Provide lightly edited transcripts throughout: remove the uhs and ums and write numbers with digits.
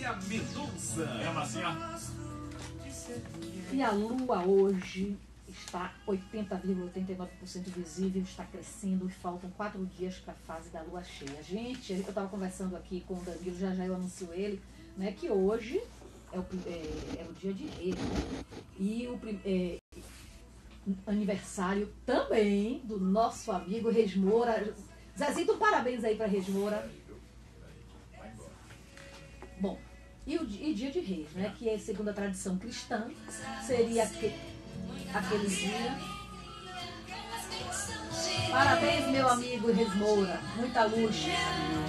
Márcia Mendonça. É, Márcia. E a Lua hoje está 80,89% visível, está crescendo e faltam 4 dias para a fase da Lua cheia. Gente, eu estava conversando aqui com o Danilo, já eu anuncio ele, né, que hoje é o dia de Reis. E o aniversário também do nosso amigo Reis Moura. Zezinho, parabéns aí para Reis Moura. Bom, e dia de Reis, né, que é segundo a tradição cristã, seria aquele dia. Parabéns, meu amigo Reis Moura, muita luz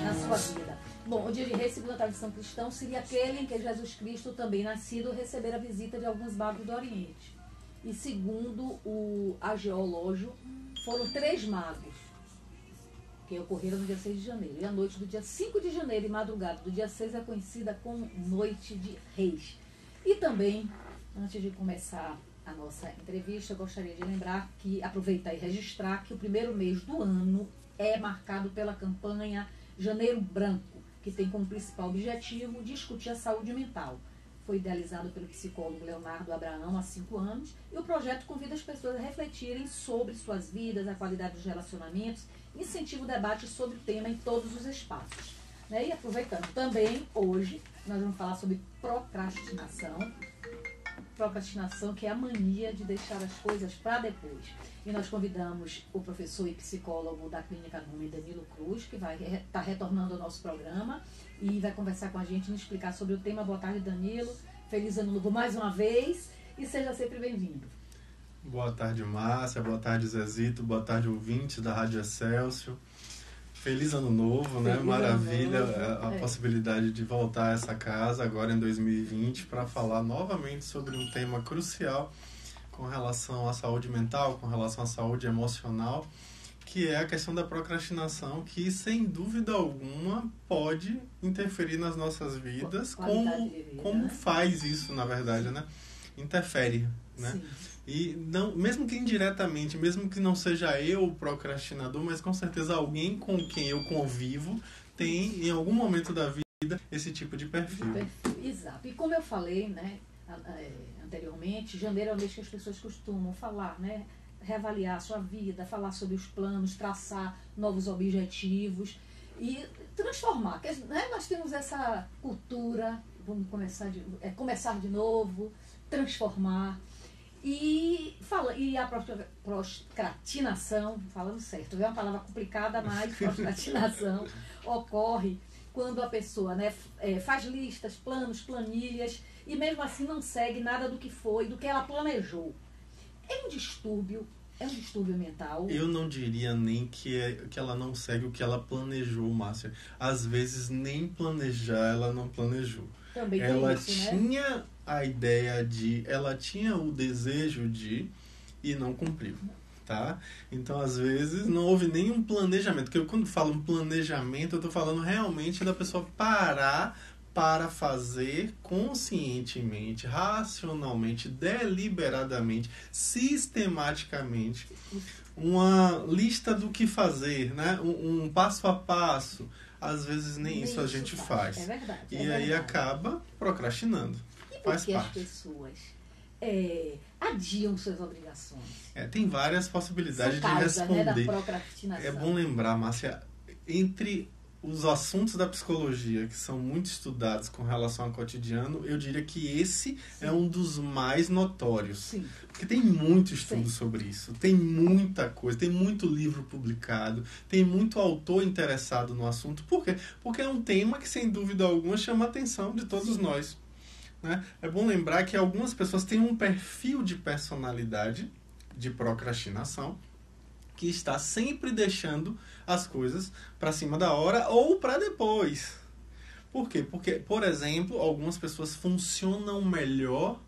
na sua vida. Bom, o dia de Reis, segundo a tradição cristã, seria aquele em que Jesus Cristo, também nascido, receber a visita de alguns magos do Oriente. E segundo o ageológio, foram 3 magos que ocorreram no dia 6 de janeiro. E a noite do dia 5 de janeiro e madrugada do dia 6 é conhecida como Noite de Reis. E também, antes de começar a nossa entrevista, eu gostaria de lembrar que, aproveitar e registrar que o primeiro mês do ano é marcado pela campanha Janeiro Branco, que tem como principal objetivo discutir a saúde mental. Foi idealizado pelo psicólogo Leonardo Abraão há 5 anos e o projeto convida as pessoas a refletirem sobre suas vidas, a qualidade dos relacionamentos, incentiva o debate sobre o tema em todos os espaços. Né? E aproveitando também, hoje, nós vamos falar sobre procrastinação. Procrastinação, que é a mania de deixar as coisas para depois. E nós convidamos o professor e psicólogo da Clínica Nome, Danilo Cruz, que vai estar retornando ao nosso programa e vai conversar com a gente e nos explicar sobre o tema. Boa tarde, Danilo. Feliz ano novo mais uma vez e seja sempre bem-vindo. Boa tarde, Márcia. Boa tarde, Zezito. Boa tarde, ouvintes da Rádio Excelsior. Feliz ano novo, né? Feliz Maravilha ano novo. a possibilidade de voltar a essa casa agora em 2020 para falar novamente sobre um tema crucial com relação à saúde mental, com relação à saúde emocional, que é a questão da procrastinação, que sem dúvida alguma pode interferir nas nossas vidas. Como faz isso, na verdade, né? Interfere, né? Sim. E não, mesmo que indiretamente, mesmo que não seja eu o procrastinador, mas com certeza alguém com quem eu convivo tem, em algum momento da vida, esse tipo de perfil. Exato. E como eu falei, né, anteriormente, janeiro é o mês que as pessoas costumam falar, né, reavaliar a sua vida, falar sobre os planos, traçar novos objetivos e transformar. Né, nós temos essa cultura, vamos começar de novo, transformar. E a procrastinação, falando certo, é uma palavra complicada, mas procrastinação ocorre quando a pessoa, né, faz listas, planos, planilhas e mesmo assim não segue nada do que ela planejou. É um distúrbio mental. Eu não diria nem que ela não segue o que ela planejou, Márcia. Às vezes nem planejar ela não planejou. Também ela tem isso, tinha, né? a ideia ela tinha o desejo e não cumpriu, tá? Então, às vezes, não houve nenhum planejamento. Porque quando falo um planejamento, eu estou falando realmente da pessoa parar para fazer conscientemente, racionalmente, deliberadamente, sistematicamente, uma lista do que fazer, né? Um passo a passo. Às vezes nem isso a gente faz. É verdade. E aí acaba procrastinando. E por que as pessoas adiam suas obrigações? Tem várias possibilidades de responder. Né, da procrastinação. É bom lembrar, Márcia, entre os assuntos da psicologia que são muito estudados com relação ao cotidiano, eu diria que esse é um dos mais notórios. Sim. Porque tem muito estudo sobre isso, tem muita coisa, tem muito livro publicado, tem muito autor interessado no assunto. Por quê? Porque é um tema que, sem dúvida alguma, chama a atenção de todos nós. Né? É bom lembrar que algumas pessoas têm um perfil de personalidade de procrastinação que está sempre deixando as coisas para cima da hora ou para depois. Por quê? Porque, por exemplo, algumas pessoas funcionam melhor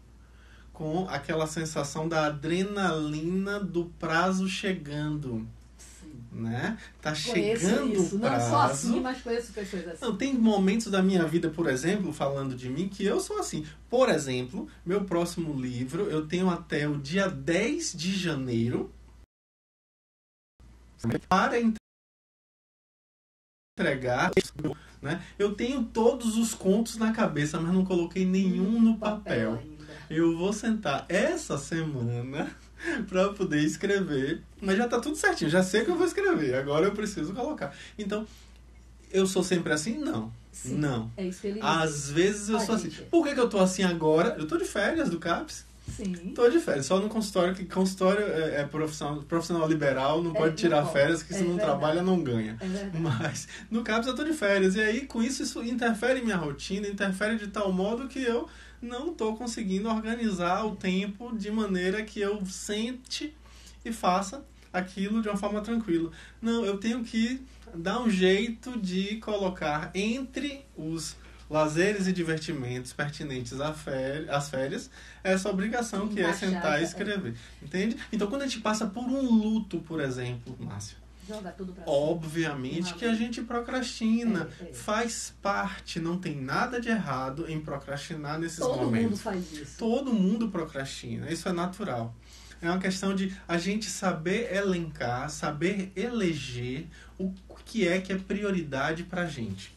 com aquela sensação da adrenalina do prazo chegando. Sim. Né? Tá Conheço chegando isso. o prazo. Não só assim, mas conheço pessoas assim. Não, tem momentos da minha vida, por exemplo, falando de mim, que eu sou assim. Por exemplo, meu próximo livro, eu tenho até o dia 10 de janeiro para entregar, né? Eu tenho todos os contos na cabeça, mas não coloquei nenhum no papel. Eu vou sentar essa semana para poder escrever, mas já tá tudo certinho, já sei que eu vou escrever, agora eu preciso colocar. Então, eu sou sempre assim? Não. Sim, não. É isso que ele Às vezes eu sou assim. Por que eu tô assim agora? Eu tô de férias do CAPES. Sim. Tô de férias, só no consultório, que consultório é profissional liberal, não pode tirar férias, que se não trabalha não ganha. Mas no CAPES eu tô de férias, e aí com isso interfere em minha rotina, interfere de tal modo que eu não tô conseguindo organizar o tempo de maneira que eu sente e faça aquilo de uma forma tranquila. Não, eu tenho que dar um jeito de colocar entre os lazeres e divertimentos pertinentes às férias, essa obrigação que é sentar e escrever. Entende? Então, quando a gente passa por um luto, por exemplo, Márcia, joga tudo pra obviamente que a gente procrastina. Faz parte, não tem nada de errado em procrastinar nesses momentos. Todo mundo faz isso. Todo mundo procrastina, isso é natural. É uma questão de a gente saber elencar, saber eleger o que é prioridade pra gente.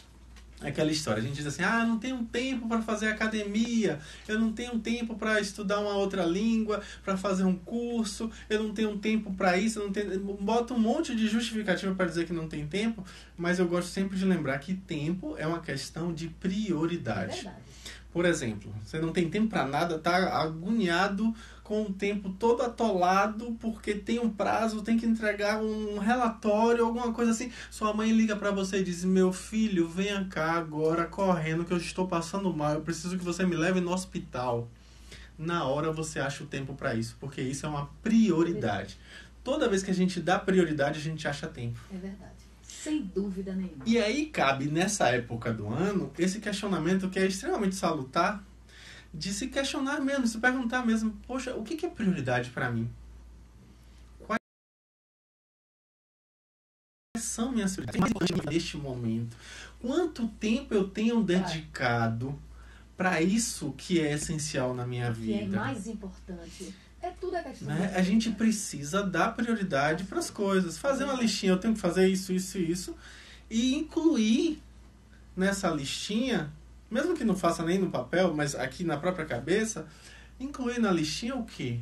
Aquela história, a gente diz assim, eu não tenho tempo para fazer academia, eu não tenho tempo para estudar uma outra língua, para fazer um curso, eu não tenho tempo para isso, eu não tenho... Bota um monte de justificativa para dizer que não tem tempo, mas eu gosto sempre de lembrar que tempo é uma questão de prioridade. É verdade. Por exemplo, você não tem tempo para nada, tá agoniado com o tempo todo atolado porque tem um prazo, tem que entregar um relatório, alguma coisa assim. Sua mãe liga para você e diz, meu filho, venha cá agora correndo que eu estou passando mal, eu preciso que você me leve no hospital. Na hora você acha o tempo para isso, porque isso é uma prioridade. Toda vez que a gente dá prioridade, a gente acha tempo. É verdade. Sem dúvida nenhuma. E aí cabe, nessa época do ano, esse questionamento que é extremamente salutar, de se questionar mesmo, se perguntar mesmo, poxa, o que é prioridade para mim? Quais são minhas prioridades neste momento? Quanto tempo eu tenho dedicado para isso que é essencial na minha vida? Que é mais importante. É tudo a questão. Né? A gente precisa dar prioridade para as coisas. Fazer uma listinha, eu tenho que fazer isso, isso e isso. E incluir nessa listinha, mesmo que não faça nem no papel, mas aqui na própria cabeça, incluir na listinha o quê?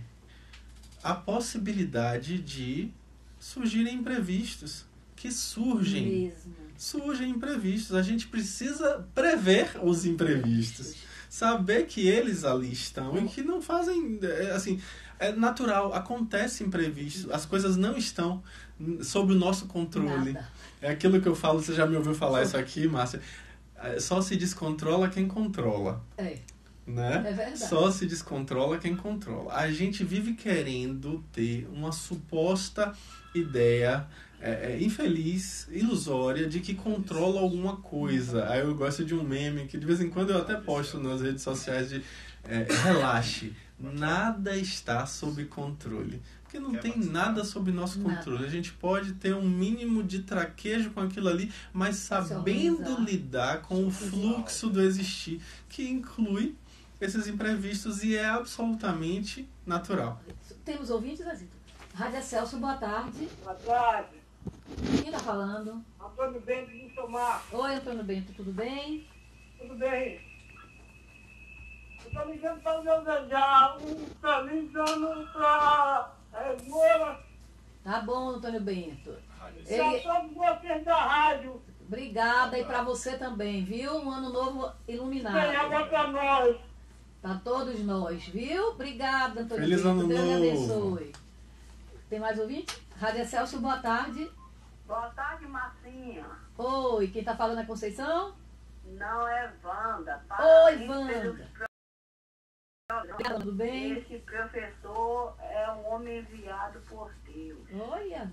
A possibilidade de surgirem imprevistos. Que surgem. Surgem imprevistos. A gente precisa prever os imprevistos. Saber que eles ali estão e que não fazem... assim, é natural, acontece imprevisto, as coisas não estão sob o nosso controle. Nada. É aquilo que eu falo, você já me ouviu falar isso aqui, Márcia, só se descontrola quem controla. Né? É verdade. Só se descontrola quem controla. A gente vive querendo ter uma suposta ideia infeliz, ilusória, de que controla alguma coisa. Aí eu gosto de um meme que de vez em quando eu até posto nas redes sociais de relaxe. Nada está sob controle. Porque não tem nada sob nosso controle. A gente pode ter um mínimo de traquejo com aquilo ali, mas sabendo lidar com o fluxo do existir, que inclui esses imprevistos e é absolutamente natural. Temos ouvintes, Azito? Rádio Celso, boa tarde. Boa tarde. Quem está falando? Antônio Bento de Tomar. Oi, Antônio Bento, tudo bem? Tudo bem. Eu estou ligando para desejar um feliz ano para Moura. Tá bom, Antônio Bento. Para todos vocês da rádio. Obrigada e para você também, viu? Um ano novo iluminado. Tem água para nós. Para todos nós, viu? Obrigada, Antônio Feliz Bento. ano Deus novo. abençoe. Tem mais ouvinte? Rádio Celso, boa tarde. Boa tarde, Marcinha. Oi, quem está falando é Conceição? Não, é Wanda. Oi, Wanda. Tudo bem? Esse professor é um homem enviado por Deus. Olha,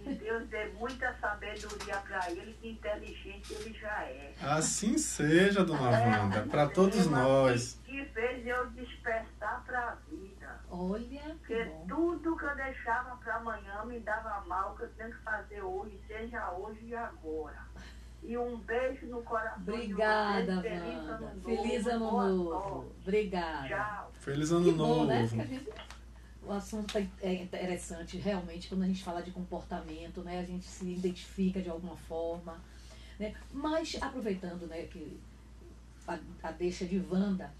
Que Deus dê muita sabedoria para ele, que inteligente ele já é. Assim seja, dona Wanda, para todos nós. Que fez eu despertar para a vida. Olha, Porque tudo que eu deixava para amanhã me dava mal, que eu tenho que fazer hoje, seja hoje e agora. E um beijo no coração. obrigada, de vocês. Wanda. Feliz ano novo. Obrigada. Tchau. Feliz ano Que bom, novo. né? Porque a gente... O assunto é interessante, realmente, quando a gente fala de comportamento, né? A gente se identifica de alguma forma. né? Mas, aproveitando, né, que a deixa de Wanda,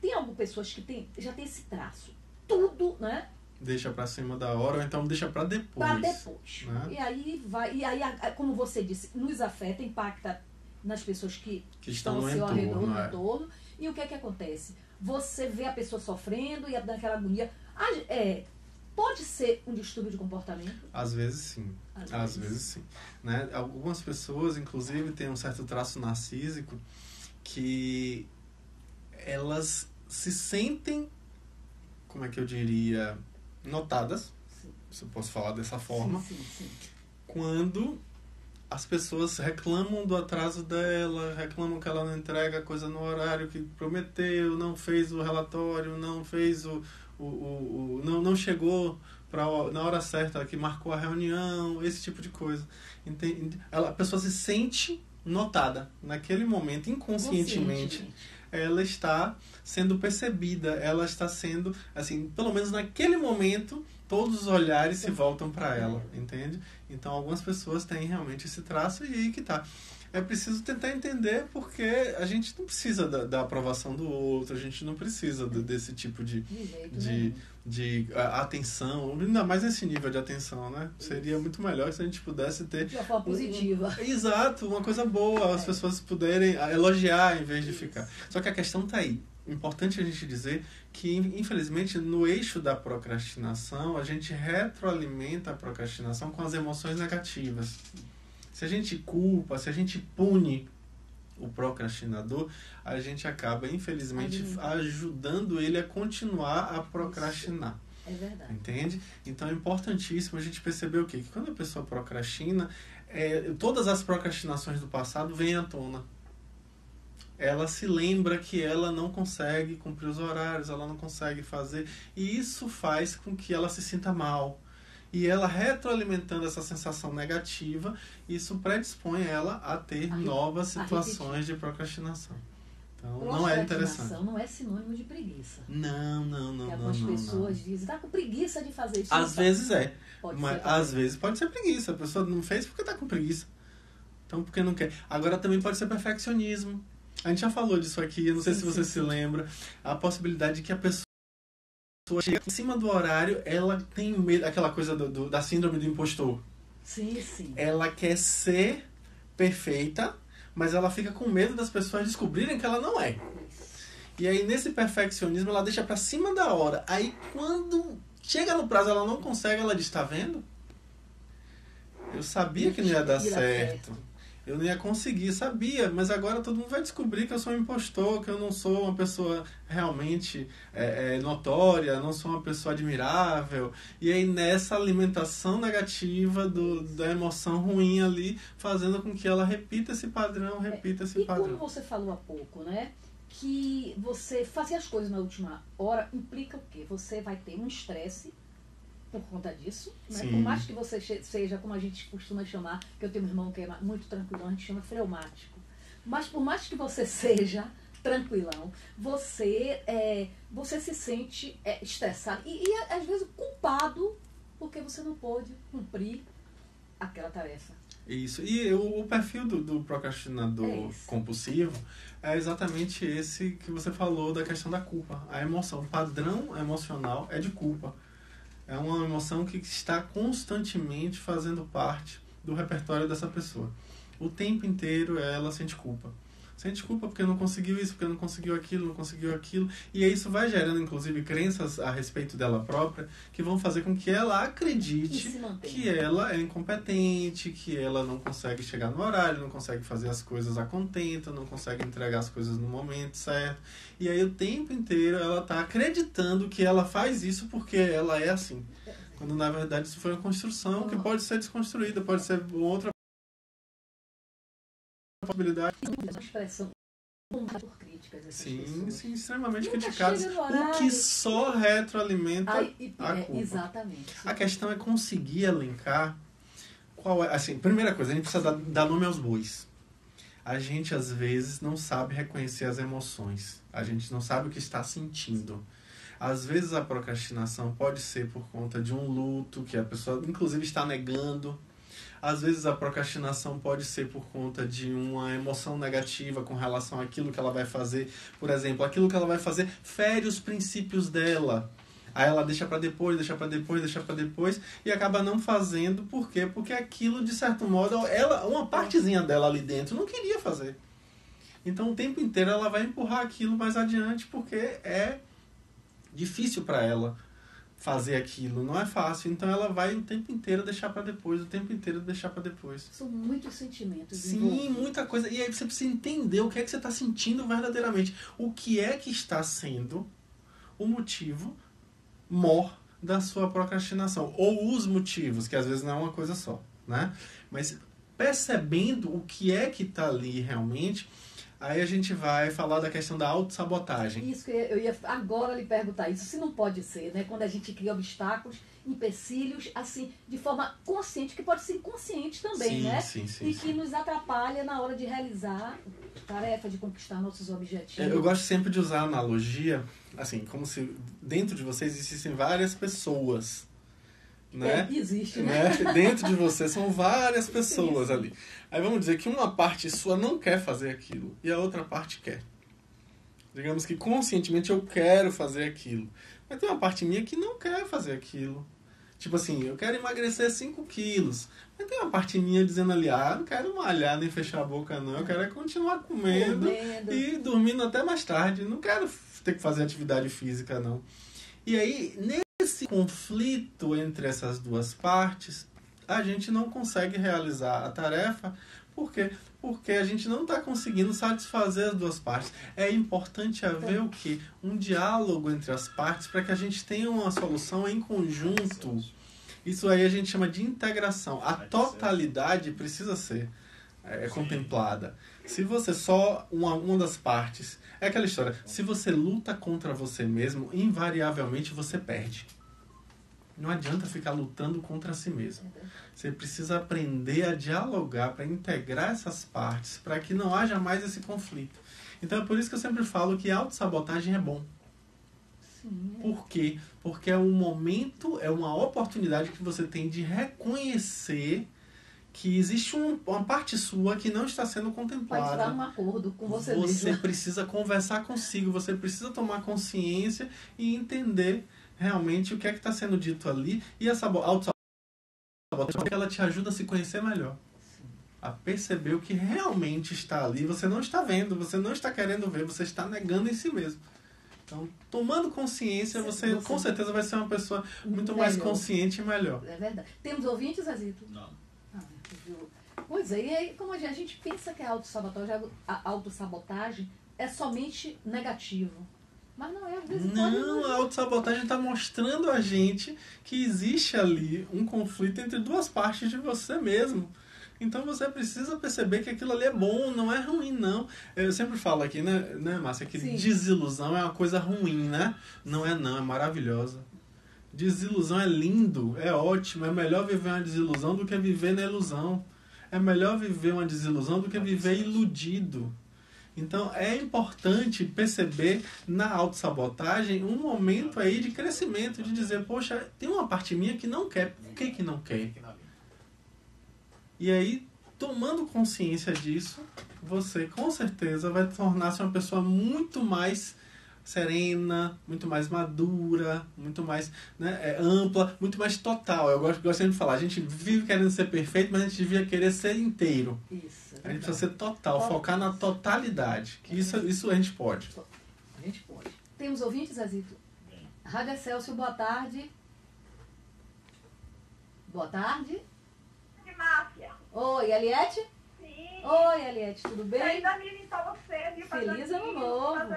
tem algumas pessoas que já tem esse traço. Tudo, né? Deixa pra cima da hora, ou então deixa pra depois. Para depois. Né? E aí como você disse, nos afeta, impacta nas pessoas que estão ao seu redor, no entorno. E o que é que acontece? Você vê a pessoa sofrendo e daquela agonia. Pode ser um distúrbio de comportamento? Às vezes sim. Às vezes sim. Né? Algumas pessoas, inclusive, têm um certo traço narcísico que elas se sentem, como é que eu diria, notadas, sim, se eu posso falar dessa forma, sim. Quando as pessoas reclamam do atraso dela, reclamam que ela não entrega a coisa no horário que prometeu, não fez o relatório, não fez não chegou na hora certa que marcou a reunião, esse tipo de coisa. A pessoa se sente notada naquele momento, inconscientemente. Ela está sendo percebida, ela está sendo, assim, pelo menos naquele momento, todos os olhares se voltam para ela, entende? Então, algumas pessoas têm realmente esse traço e aí que tá. É preciso tentar entender porque a gente não precisa da aprovação do outro, a gente não precisa desse tipo de atenção, ainda mais nesse nível de atenção, né? Seria muito melhor se a gente pudesse ter... De uma forma positiva. Exato, uma coisa boa, as pessoas puderem elogiar em vez de ficar. Só que a questão tá aí. Importante a gente dizer que, infelizmente, no eixo da procrastinação, a gente retroalimenta a procrastinação com as emoções negativas. Se a gente culpa, se a gente pune o procrastinador, a gente acaba, infelizmente, ajudando ele a continuar a procrastinar. É verdade. Entende? Então é importantíssimo a gente perceber o quê? Que quando a pessoa procrastina, todas as procrastinações do passado vêm à tona. Ela se lembra que ela não consegue cumprir os horários, ela não consegue fazer, e isso faz com que ela se sinta mal. E ela retroalimentando essa sensação negativa, isso predispõe ela a ter novas situações de procrastinação. Então, não é interessante. Procrastinação não é sinônimo de preguiça. Não. Algumas pessoas dizem, tá com preguiça de fazer isso. Às vezes mas às vezes pode ser preguiça. A pessoa não fez porque tá com preguiça. Então, porque não quer. Agora também pode ser perfeccionismo. A gente já falou disso aqui, eu não sei se você se lembra. A possibilidade de que a pessoa chega em cima do horário, ela tem medo, aquela coisa da síndrome do impostor. Sim. Ela quer ser perfeita, mas ela fica com medo das pessoas descobrirem que ela não é. E aí, nesse perfeccionismo, ela deixa pra cima da hora. Aí, quando chega no prazo, ela não consegue, ela diz, tá vendo? Eu sabia que não ia dar certo. Eu não ia conseguir, sabia, mas agora todo mundo vai descobrir que eu sou um impostor, que eu não sou uma pessoa realmente notória, não sou uma pessoa admirável. E aí nessa alimentação negativa da emoção ruim ali, fazendo com que ela repita esse padrão, E como você falou há pouco, né, que você fazer as coisas na última hora implica o quê? Você vai ter um estresse por conta disso, né? Por mais que você seja, como a gente costuma chamar, que eu tenho um irmão que é muito tranquilão, a gente chama fleumático. Mas por mais que você seja tranquilão, você se sente estressado e às vezes culpado porque você não pôde cumprir aquela tarefa. Isso. E o perfil do procrastinador compulsivo é exatamente esse que você falou da questão da culpa. A emoção, o padrão emocional é de culpa. É uma emoção que está constantemente fazendo parte do repertório dessa pessoa. O tempo inteiro ela sente culpa. Sente culpa porque não conseguiu isso, porque não conseguiu aquilo. E isso vai gerando, inclusive, crenças a respeito dela própria que vão fazer com que ela acredite que ela é incompetente, que ela não consegue chegar no horário, não consegue fazer as coisas a contento, não consegue entregar as coisas no momento certo. E aí o tempo inteiro ela está acreditando que ela faz isso porque ela é assim. Quando na verdade isso foi uma construção que pode ser desconstruída, pode ser outra possibilidade. Uma expressão por críticas essas pessoas. Sim, extremamente criticadas. O que só retroalimenta a culpa. Exatamente. A questão é conseguir elencar qual é. Assim, primeira coisa, a gente precisa dar nome aos bois. A gente, às vezes, não sabe reconhecer as emoções. A gente não sabe o que está sentindo. Às vezes, a procrastinação pode ser por conta de um luto que a pessoa, inclusive, está negando. Às vezes a procrastinação pode ser por conta de uma emoção negativa com relação àquilo que ela vai fazer. Por exemplo, aquilo que ela vai fazer fere os princípios dela. Aí ela deixa para depois, deixa para depois, deixa para depois e acaba não fazendo. Por quê? Porque aquilo, de certo modo, uma partezinha dela ali dentro não queria fazer. Então o tempo inteiro ela vai empurrar aquilo mais adiante porque é difícil para ela fazer aquilo, não é fácil. Então ela vai o tempo inteiro deixar para depois, o tempo inteiro deixar para depois. São muitos sentimentos. Sim, muita coisa. E aí você precisa entender o que é que você está sentindo verdadeiramente. O que é que está sendo o motivo maior da sua procrastinação. Ou os motivos, que às vezes não é uma coisa só, né? Mas percebendo o que é que está ali realmente, aí a gente vai falar da questão da autossabotagem. Isso que eu ia agora lhe perguntar isso. Se não pode ser, né? Quando a gente cria obstáculos, empecilhos, assim, de forma consciente, que pode ser inconsciente também, sim, né? Sim, e que nos atrapalha na hora de realizar a tarefa de conquistar nossos objetivos. Eu gosto sempre de usar a analogia, assim, como se dentro de vocês existissem várias pessoas, né? Existe, né? Dentro de você são várias pessoas ali. Aí vamos dizer que uma parte sua não quer fazer aquilo e a outra parte quer. Digamos que conscientemente eu quero fazer aquilo. Mas tem uma parte minha que não quer fazer aquilo. Tipo assim, eu quero emagrecer 5 quilos. Mas tem uma parte minha dizendo ali, não quero malhar nem fechar a boca não. Eu quero continuar comendo e dormindo até mais tarde. Não quero ter que fazer atividade física não. E aí, nesse conflito entre essas duas partes, a gente não consegue realizar a tarefa. Por quê? Porque a gente não está conseguindo satisfazer as duas partes. É importante haver o quê? Um diálogo entre as partes para que a gente tenha uma solução em conjunto. Isso aí a gente chama de integração. A totalidade precisa ser contemplada. Se você só uma das partes... É aquela história. Se você luta contra você mesmo, invariavelmente você perde. Não adianta ficar lutando contra si mesmo. Você precisa aprender a dialogar para integrar essas partes, para que não haja mais esse conflito. Então é por isso que eu sempre falo que a autossabotagem é bom. Sim. Por quê? Porque é um momento, é uma oportunidade que você tem de reconhecer que existe uma parte sua que não está sendo contemplada. Pode dar um acordo com você mesmo. Você precisa conversar consigo, você precisa tomar consciência e entender realmente o que é que está sendo dito ali. E essa autossabotagem, ela te ajuda a se conhecer melhor. A perceber o que realmente está ali. Você não está vendo, você não está querendo ver, você está negando em si mesmo. Então, tomando consciência, você com certeza vai ser uma pessoa muito mais consciente e melhor. É verdade. Temos ouvintes, Azito? Não. Pois é, e aí como a gente pensa que a autossabotagem é somente negativo. Mas não é, às vezes não, a autossabotagem está mostrando a gente que existe ali um conflito entre duas partes de você mesmo. Então você precisa perceber que aquilo ali é bom, não é ruim, não. Eu sempre falo aqui, né Márcia, que Sim. Desilusão é uma coisa ruim, né? Não, é maravilhosa. Desilusão é lindo, é ótimo, é melhor viver uma desilusão do que viver na ilusão. É melhor viver uma desilusão do que viver iludido. Então é importante perceber na autossabotagem um momento aí de crescimento, de dizer, poxa, tem uma parte minha que não quer. Por que não quer? E aí, tomando consciência disso, você com certeza vai tornar-se uma pessoa muito mais serena, muito mais madura, muito mais ampla, muito mais total. Eu gosto sempre de falar, a gente vive querendo ser perfeito, mas a gente devia querer ser inteiro. Isso. A gente precisa ser total, focar na totalidade. Que isso a gente pode. A gente pode. Temos ouvintes, Azito? Rádio Excelsior, boa tarde. Boa tarde. Márcia. Oi, Eliette? Sim. Oi, Eliette, tudo bem? Feliz 2020 pra você, viu? Feliz ano novo.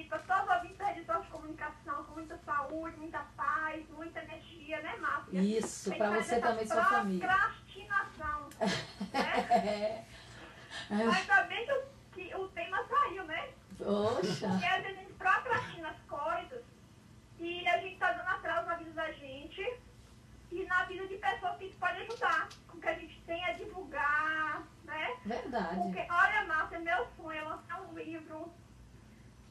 Para todos os ouvintes da edição de comunicação, com muita saúde, muita paz, muita energia, né, Márcia? Isso, para você também e sua família. Procrastinação. Né? Ainda bem que o tema saiu, né? Poxa. Porque às vezes a gente procrastina as coisas e a gente tá dando atraso na vida da gente e na vida de pessoas que pode ajudar, com que a gente tenha a divulgar, né? Verdade. Porque, olha, Márcia, meu sonho é lançar um livro.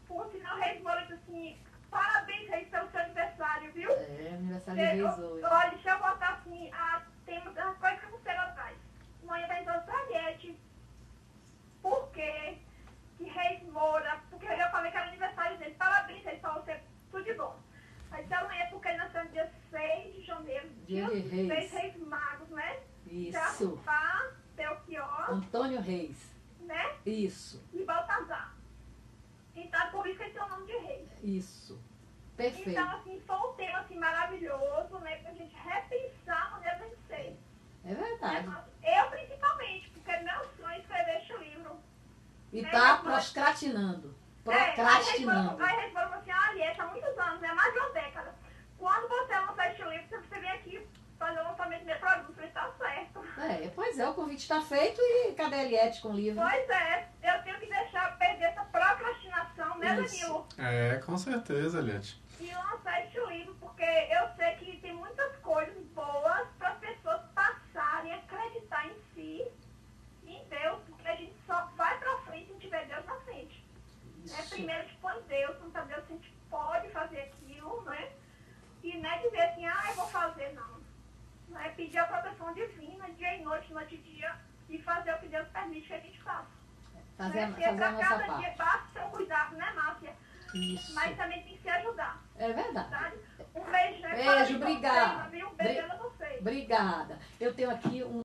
Por sinal, Reis Moura disse assim, parabéns, Reis, pelo seu aniversário, viu? É, aniversário de Reis hoje. Olha, deixa eu botar assim, a tema das coisas que você não traz. manhã perguntando pra Ariete por quê que Reis Moura, porque eu falei que era aniversário dele. Parabéns, Reis, pra você, tudo de bom. Aí disse amanhã porque ele nasceu no dia 6 de janeiro, dia Dia de Reis. 6 Reis Magos, né? Isso. Jafá, Belchior, Antônio Reis. né? Isso. E Baltazar. Então, por isso que ele tem o nome de Reis. Isso. Perfeito. Então, assim, foi um tema assim, maravilhoso, né? Pra gente repensar a maneira de ser. É verdade. Eu, principalmente, porque meu sonho é escrever este livro. E tá procrastinando. Procrastinando. Aí a gente falou assim, Ariete, há muitos anos, né? Mais de uma década. Quando você lançar este livro, você vem aqui fazer o lançamento do meu produto, ele tá certo. Pois é, o convite está feito e cadê a Eliette com o livro? Pois é, eu tenho que deixar perder essa procrastinação, né, Isso. Danilo? Com certeza, Eliette. E lançar este livro, porque eu sei que tem muitas coisas boas para as pessoas passarem a acreditar em si, em Deus, porque a gente só vai para frente se tiver Deus na frente. Primeiro a gente põe Deus, não sabe Deus se a gente pode fazer aquilo, né? E não é dizer assim, eu vou fazer, não. Não é pedir a proteção divina, dia e noite e dia, e fazer o que Deus permite que a gente faça. Fazer a pra nossa cada parte. dia basta ser um cuidado, né, Márcia? Isso. Mas também tem que se ajudar. É verdade. Sabe? Um beijo, né? Beijo, obrigada. Um beijo a vocês. Obrigada. Eu tenho aqui um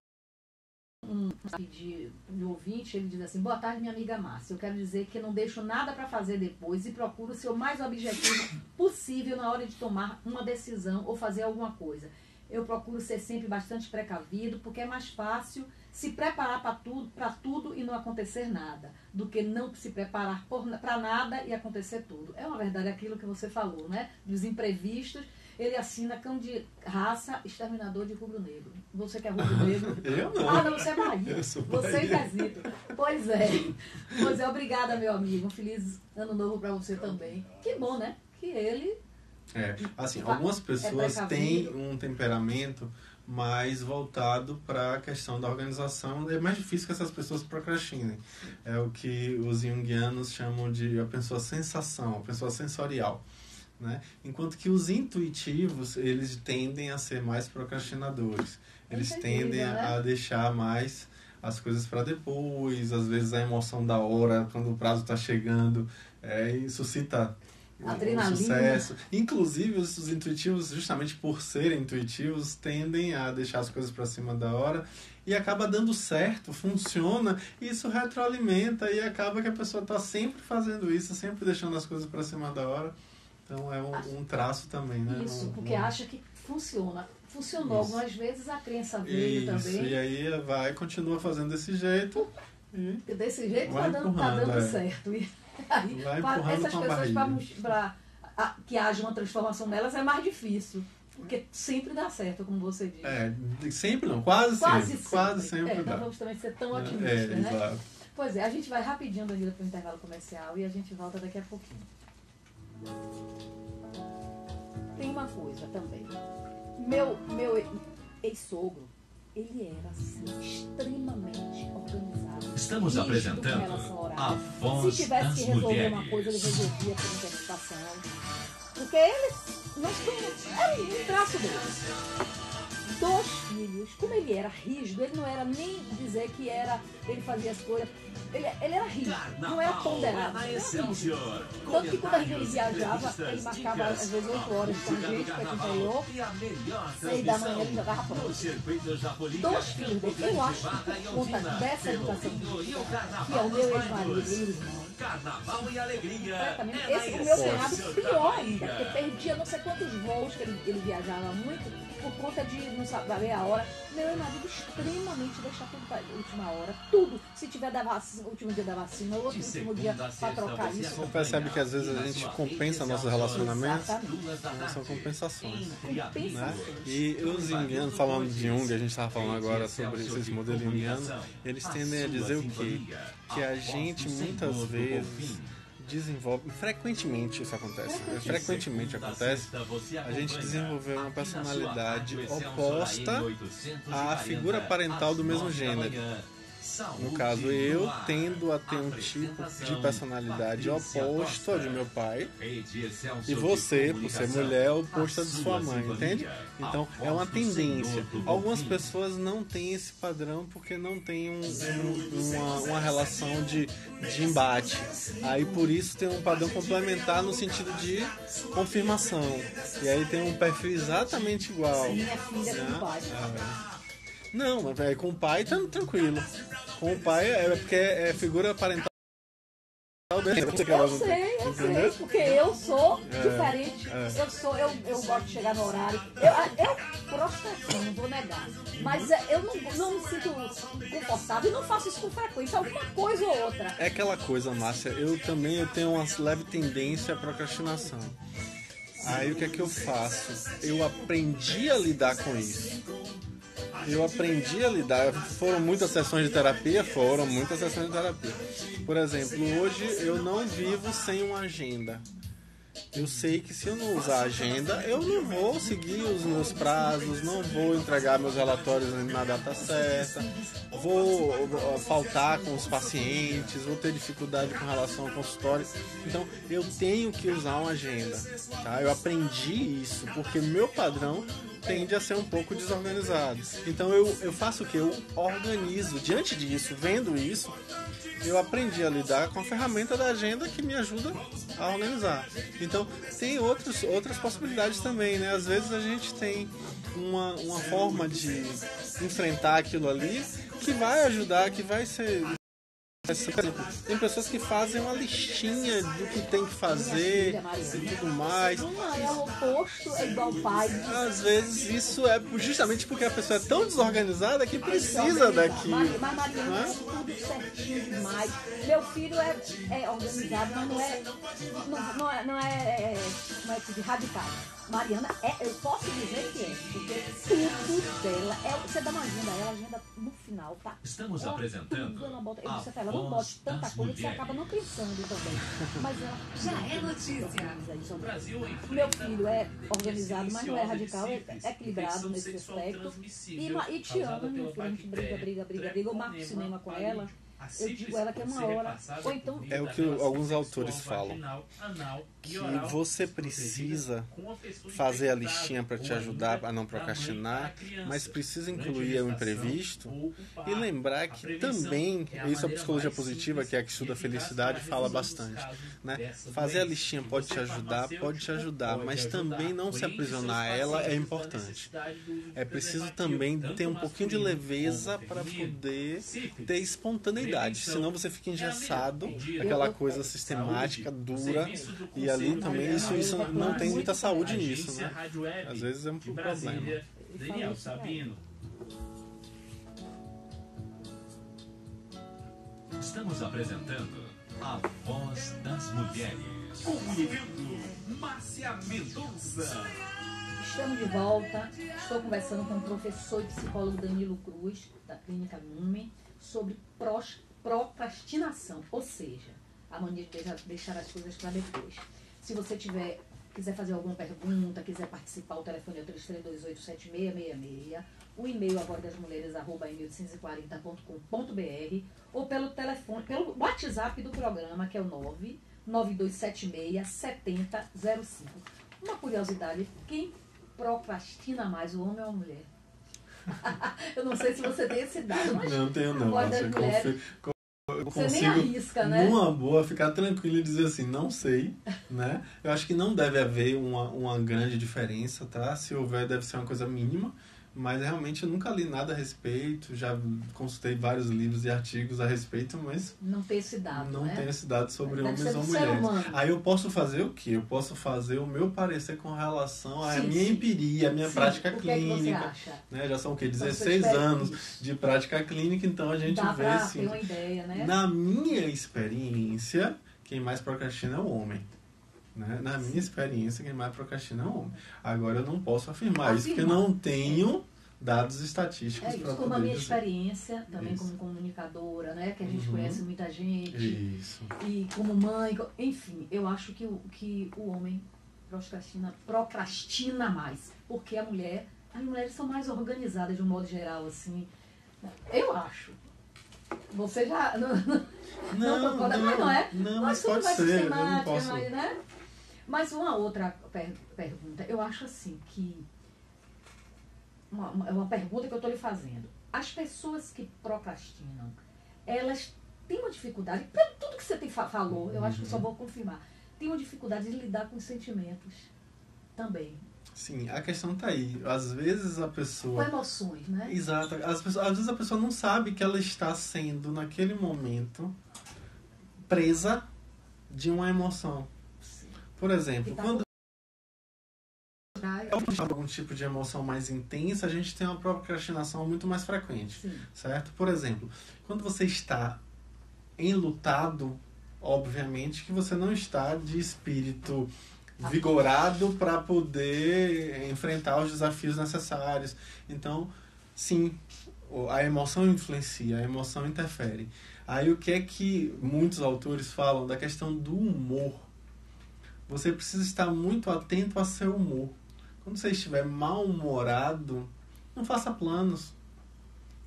de ouvinte, ele diz assim: boa tarde, minha amiga Márcia. Eu quero dizer que não deixo nada para fazer depois e procuro ser o mais objetivo possível na hora de tomar uma decisão ou fazer alguma coisa. Eu procuro ser sempre bastante precavido, porque é mais fácil se preparar para tudo e não acontecer nada, do que não se preparar para nada e acontecer tudo. É uma verdade aquilo que você falou, né? Dos imprevistos. Ele assina cão de raça, exterminador de rubro-negro. Você que é rubro-negro? Eu não. Ah, não, você é Bahia. Eu sou Você Bahia. e Casito. Pois é. Pois é, obrigada, meu amigo. Um feliz ano novo para você também. Que bom, né? Que ele... Assim, algumas pessoas têm precavido. um temperamento mais voltado para a questão da organização. É mais difícil que essas pessoas procrastinem. É o que os junguianos chamam de a pessoa sensação, a pessoa sensorial. Né? Enquanto que os intuitivos, eles tendem a ser mais procrastinadores. Eles tendem a deixar mais as coisas para depois. Às vezes a emoção da hora, quando o prazo está chegando, suscita um sucesso. Inclusive, os intuitivos, justamente por serem intuitivos, tendem a deixar as coisas para cima da hora e acaba dando certo, funciona, e isso retroalimenta e acaba que a pessoa está sempre fazendo isso, sempre deixando as coisas para cima da hora. Então é um traço também, né? Isso, porque acha que funciona. Funcionou Isso. algumas vezes, a crença veio também. E aí continua fazendo desse jeito. E desse jeito vai tá empurrando, dando certo. E aí, vai empurrando essas com a pessoas, barriga. para que haja uma transformação nelas, é mais difícil. Porque sempre dá certo, como você diz. Sempre não, quase sempre. Quase sempre Não dá. vamos também ser tão otimistas, né? Exato. Pois é, a gente vai rapidinho, Danilo, para o intervalo comercial e a gente volta daqui a pouquinho. Tem uma coisa também. Meu ex-sogro, ele era assim, extremamente organizado. Estamos rígido apresentando com relação ao a horário. voz Se tivesse das que resolver mulheres. uma coisa, ele resolvia por interpretação. Porque ele era um traço dele. 2 filhos, como ele era rígido, ele não era nem dizer que ele fazia as coisas. Ele era rígido, não era ponderado. Era rígido. Tanto que quando a gente viajava, ele marcava às vezes 8 horas com a gente para ir para o interior. 6 da manhã ele jogava pronto. 2 filhos dele. Eu acho que por conta dessa educação que é o meu ex-marido e o irmão. Carnaval e alegria. Esse o meu cunhado pior ainda, porque perdia não sei quantos voos que ele viajava muito por conta de não saber a hora. Meu marido extremamente deixar tudo para a última hora, tudo. Se tiver da vacina, último dia da vacina, outro último dia para trocar isso. Você percebe que às vezes a gente compensa nossos relacionamentos? Exatamente. São compensações. Compensa. Né? E os junguianos, falando de Jung, a gente estava falando agora sobre esse modelo junguiano, eles tendem a dizer o quê? Que a gente muitas vezes desenvolve, frequentemente isso acontece, a gente desenvolveu uma personalidade oposta à figura parental do mesmo gênero. No caso, eu tendo a ter um tipo de personalidade oposto ao de meu pai, e você, por ser mulher, oposto à de sua mãe, entende? Então, é uma tendência. Algumas pessoas não têm esse padrão porque não tem uma relação de embate. Aí, por isso, tem um padrão complementar no sentido de confirmação. E aí tem um perfil exatamente igual. Minha filha com o pai. Não, mas com o pai tá tranquilo. Com o pai é porque é figura parental. Eu sei, porque eu sou diferente. Eu gosto de chegar no horário. Eu prostração, não vou negar. Mas eu não me sinto confortável e não faço isso com frequência, alguma coisa ou outra. É aquela coisa, Márcia, eu tenho uma leve tendência à procrastinação. Aí o que é que eu faço? Eu aprendi a lidar com isso. Foram muitas sessões de terapia? Foram muitas sessões de terapia. Por exemplo, hoje eu não vivo sem uma agenda. Eu sei que se eu não usar a agenda, eu não vou seguir os meus prazos, não vou entregar meus relatórios na data certa, vou faltar com os pacientes, vou ter dificuldade com relação ao consultório. Então, eu tenho que usar uma agenda. Tá? Eu aprendi isso, porque meu padrão tende a ser um pouco desorganizado. Então, eu faço o quê? Eu organizo. Diante disso, vendo isso, eu aprendi a lidar com a ferramenta da agenda que me ajuda a organizar. Então, tem outras possibilidades também, né? Às vezes a gente tem uma forma de enfrentar aquilo ali que vai ajudar, que vai ser... Tem pessoas que fazem uma listinha do que tem que fazer e tudo mais. Não, é o oposto, é igual pai. Às vezes isso é justamente porque a pessoa é tão desorganizada que precisa daquilo. Mas Mariana é tudo certinho demais. Meu filho é organizado, mas não é radical. Mariana eu posso dizer que é, porque tudo dela você dá uma agenda, a agenda no final, tá? Estamos apresentando Você fala, não bote tanta coisa que você acaba não pensando também. Mas ela já é notícia. Meu filho é organizado, mas não é radical, é equilibrado nesse aspecto. E te ama, meu filho, a gente briga. Eu marco cinema com ela. Eu digo a ela que é 1 hora, ou então... É o que alguns autores falam, que você precisa fazer a listinha para te ajudar a não procrastinar, mas precisa incluir o imprevisto e lembrar que também, isso a psicologia positiva, que é a que estuda a felicidade, fala bastante, né? Fazer a listinha pode te ajudar, mas também não se aprisionar a ela é importante. É preciso também ter um pouquinho de leveza para poder ter espontaneidade. Senão você fica engessado, aquela coisa sistemática, dura, e ali também isso não tem muita saúde nisso, né? Às vezes é um problema. Daniel Sabino. Estamos apresentando A Voz das Mulheres. Comunicando Márcia Mendonça. Estamos de volta. Estou conversando com o professor e psicólogo Danilo Cruz, da Clínica Lumen, sobre procrastinação, ou seja, a mania de deixar as coisas para depois. Se você quiser fazer alguma pergunta, quiser participar, o telefone é o 33287666, o e-mail agordasmulheres@1840.com.br ou pelo WhatsApp do programa, que é o 992767005. Uma curiosidade, quem procrastina mais, o homem ou a mulher? Eu não sei se você tem esse dado, mas não tenho não. Você nem arrisca, né? Numa boa, ficar tranquilo e dizer assim, não sei, né? Eu acho que não deve haver uma grande diferença, tá? Se houver, deve ser uma coisa mínima. Mas realmente eu nunca li nada a respeito, já consultei vários livros e artigos a respeito, mas não tem esse dado, não né? tem esse dado sobre homens ou mulheres. Aí eu posso fazer o quê? Eu posso fazer o meu parecer com relação à minha empiria, à minha prática clínica. Que né? Já são o quê? 16 anos de prática clínica, então a gente vê assim. Ter uma ideia, né? Na minha experiência, quem mais procrastina é o homem. Né? Na minha experiência, quem mais procrastina é o homem. Agora eu não posso afirmar isso, porque eu não tenho dados estatísticos para poder como a minha experiência, também como comunicadora, né? Que a gente conhece muita gente. Isso. E como mãe, enfim, eu acho que o homem procrastina mais. Porque as mulheres são mais organizadas de um modo geral, assim. Eu acho. Você já... Não, concorda, mas não é? Não, Mas mas tudo pode vai ser. Eu não sistemática, posso... mas, né? Mas uma outra pergunta. Eu acho assim que... Uma pergunta que eu estou lhe fazendo. As pessoas que procrastinam, elas têm uma dificuldade... Pelo tudo que você falou, eu acho que eu só vou confirmar. Tem uma dificuldade de lidar com os sentimentos também. Sim, a questão tá aí. Às vezes a Com pessoa... emoções, né? Exato. Às vezes a pessoa não sabe que ela está sendo, naquele momento, presa de uma emoção. Por exemplo, E tá quando algum tipo de emoção mais intensa, a gente tem uma procrastinação muito mais frequente. Sim. Certo? Por exemplo, quando você está enlutado, obviamente que você não está de espírito vigorado para poder enfrentar os desafios necessários. Então, sim, a emoção influencia, a emoção interfere. Aí o que é que muitos autores falam da questão do humor? Você precisa estar muito atento a seu humor. Quando você estiver mal-humorado, não faça planos.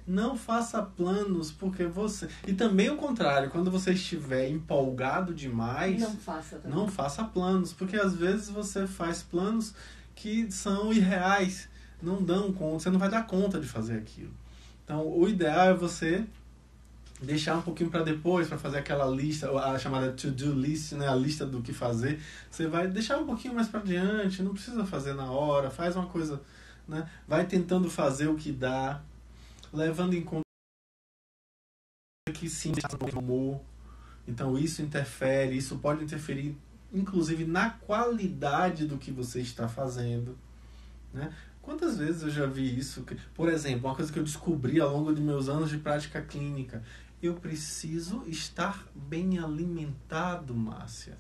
Não faça planos, porque você... E também o contrário, quando você estiver empolgado demais... Não faça também. Não faça planos, porque às vezes você faz planos que são irreais, não dão conta, você não vai dar conta de fazer aquilo. Então, o ideal é você deixar um pouquinho para depois, para fazer aquela lista, a chamada to-do list, né? A lista do que fazer. Você vai deixar um pouquinho mais para diante, não precisa fazer na hora, faz uma coisa, né? Vai tentando fazer o que dá, levando em conta que sim, no humor. Então isso interfere, isso pode interferir inclusive na qualidade do que você está fazendo, né? Quantas vezes eu já vi isso? Por exemplo, uma coisa que eu descobri ao longo de meus anos de prática clínica. Eu preciso estar bem alimentado, Márcia,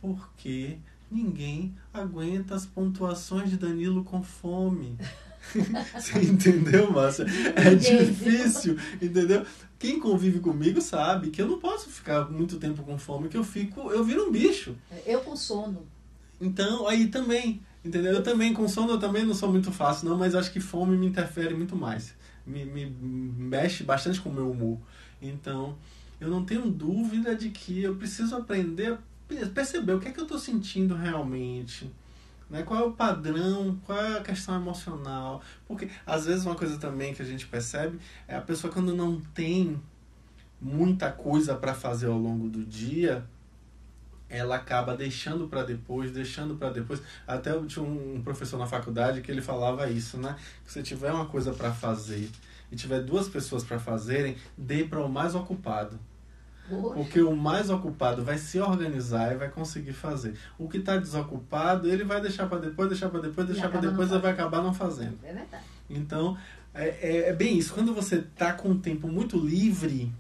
porque ninguém aguenta as pontuações de Danilo com fome. Você entendeu, Márcia? É difícil, entendeu? Quem convive comigo sabe que eu não posso ficar muito tempo com fome, que eu viro um bicho. Eu com sono. Então, aí também, entendeu? Eu também, com sono, eu também não sou muito fácil, não, mas acho que fome me interfere muito mais. Me mexe bastante com o meu humor. Então, eu não tenho dúvida de que eu preciso aprender a perceber o que é que eu estou sentindo realmente. Né? Qual é o padrão, qual é a questão emocional. Porque, às vezes, uma coisa também que a gente percebe é a pessoa quando não tem muita coisa para fazer ao longo do dia, ela acaba deixando para depois. Até eu tinha um professor na faculdade que ele falava isso, né? Que se tiver uma coisa para fazer e tiver duas pessoas para fazerem, dê para o mais ocupado. Porque o mais ocupado vai se organizar e vai conseguir fazer. O que está desocupado, ele vai deixar para depois, e vai acabar não fazendo. É verdade. Então, é bem isso. Quando você está com o tempo muito livre,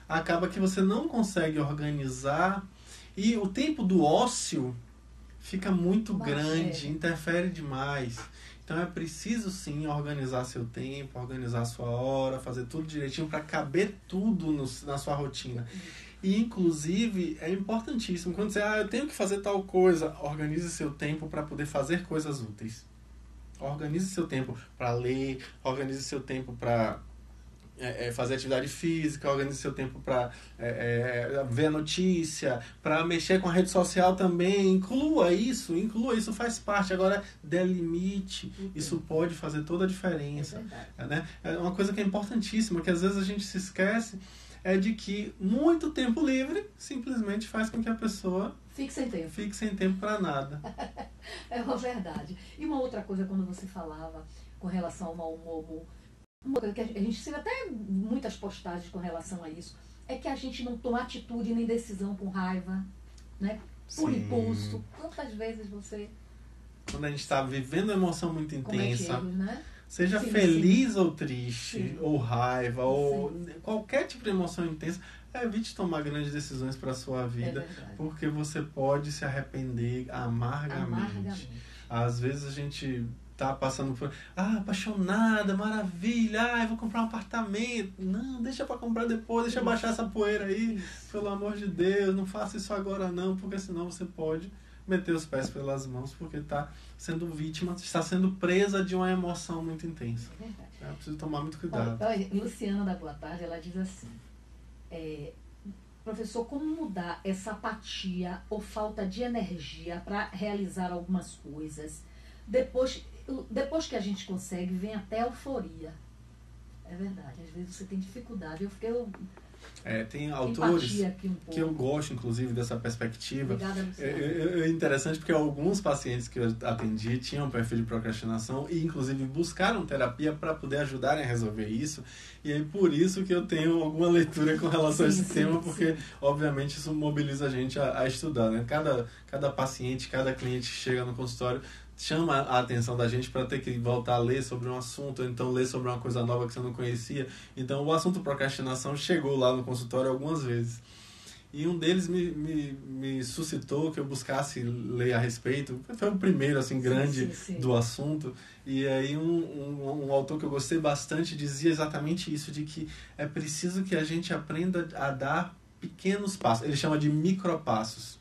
acaba que você não consegue organizar e o tempo do ócio fica muito grande, interfere demais. Então é preciso sim organizar seu tempo, organizar sua hora, fazer tudo direitinho para caber tudo na sua rotina. E inclusive é importantíssimo quando você, eu tenho que fazer tal coisa, organize seu tempo para poder fazer coisas úteis. Organize seu tempo para ler, organize seu tempo para fazer atividade física, organize seu tempo para ver a notícia, para mexer com a rede social também. Inclua isso, faz parte. Agora, delimite, isso pode fazer toda a diferença. Né? É uma coisa que é importantíssima, que às vezes a gente se esquece, é de que muito tempo livre simplesmente faz com que a pessoa fique sem tempo para nada. É uma verdade. E uma outra coisa, quando você falava com relação ao mau humor, uma coisa que a gente teve até muitas postagens com relação a isso, é que a gente não toma atitude nem decisão com raiva, né? Por impulso. Quantas vezes você... Quando a gente está vivendo uma emoção muito intensa, erros, né? seja feliz ou triste, ou raiva, ou qualquer tipo de emoção intensa, evite tomar grandes decisões para a sua vida, porque você pode se arrepender amargamente. Às vezes a gente tá passando por... apaixonada, maravilha, vou comprar um apartamento. Não, deixa para comprar depois, deixa baixar essa poeira aí. Pelo amor de Deus, não faça isso agora não, porque senão você pode meter os pés pelas mãos, porque está sendo vítima, está sendo presa de uma emoção muito intensa. É preciso tomar muito cuidado. Olha, Luciana da Boa Tarde, ela diz assim: Professor, como mudar essa apatia ou falta de energia para realizar algumas coisas? Depois que a gente consegue, vem até a euforia. É verdade, às vezes você tem dificuldade. Tem autores aqui um pouco. que eu gosto, inclusive, dessa perspectiva. Obrigada, É interessante porque alguns pacientes que eu atendi tinham perfil de procrastinação e, inclusive, buscaram terapia para poder ajudarem a resolver isso. E aí, por isso que eu tenho alguma leitura com relação a esse tema, porque, obviamente, isso mobiliza a gente a estudar, né? Cada paciente, cada cliente que chega no consultório chama a atenção da gente para ter que voltar a ler sobre um assunto, ou então ler sobre uma coisa nova que você não conhecia. Então, o assunto procrastinação chegou lá no consultório algumas vezes. E um deles me suscitou que eu buscasse ler a respeito. Foi o primeiro, assim, grande do assunto. E aí um autor que eu gostei bastante dizia exatamente isso, de que é preciso que a gente aprenda a dar pequenos passos. Ele chama de micropassos.